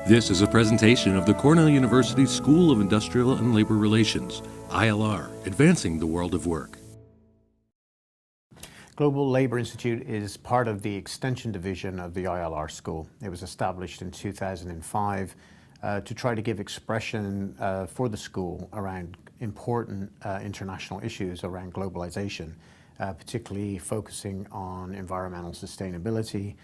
This is a presentation of the Cornell University School of Industrial and Labor Relations, ILR, Advancing the World of Work. Global Labour Institute is part of the Extension Division of the ILR School. It was established in 2005 to try to give expression for the school around important international issues around globalization, particularly focusing on environmental sustainability,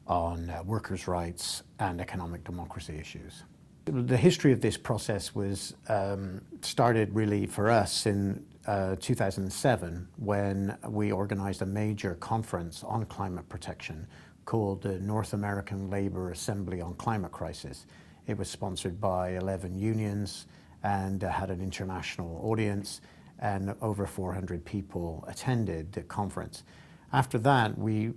on workers' rights and economic democracy issues. The history of this process was started really for us in 2007 when we organized a major conference on climate protection called the North American Labor Assembly on Climate Crisis. It was sponsored by 11 unions and had an international audience, and over 400 people attended the conference. After that, we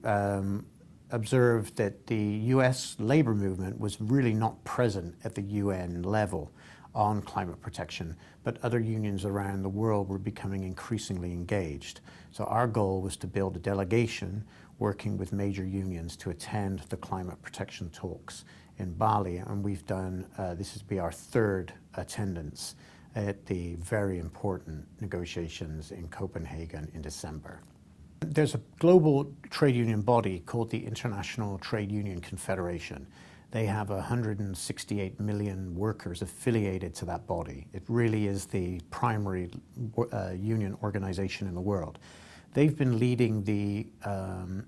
observed that the US labor movement was really not present at the UN level on climate protection, but other unions around the world were becoming increasingly engaged. So our goal was to build a delegation working with major unions to attend the climate protection talks in Bali, and we've done, this will be our third attendance at the very important negotiations in Copenhagen in December. There's a global trade union body called the International Trade Union Confederation. They have 168 million workers affiliated to that body. It really is the primary union organization in the world. They've been leading the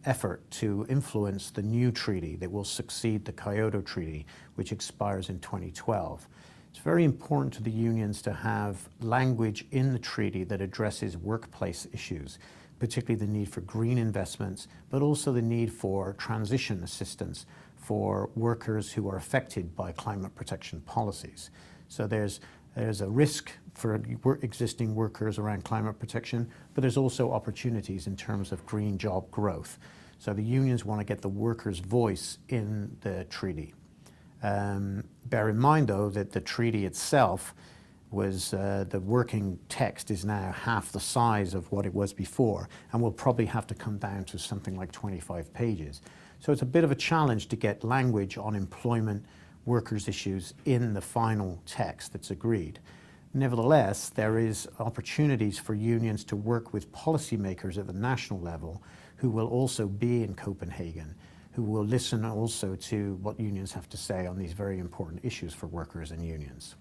effort to influence the new treaty that will succeed the Kyoto Treaty, which expires in 2012. It's very important to the unions to have language in the treaty that addresses workplace issues, particularly the need for green investments, but also the need for transition assistance for workers who are affected by climate protection policies. So there's a risk for existing workers around climate protection, but there's also opportunities in terms of green job growth. So the unions want to get the workers' voice in the treaty. Bear in mind, though, that the treaty itself was, the working text is now half the size of what it was before, and will probably have to come down to something like 25 pages. So it's a bit of a challenge to get language on employment workers' issues in the final text that's agreed. Nevertheless, there is opportunities for unions to work with policymakers at the national level who will also be in Copenhagen, who will listen also to what unions have to say on these very important issues for workers and unions.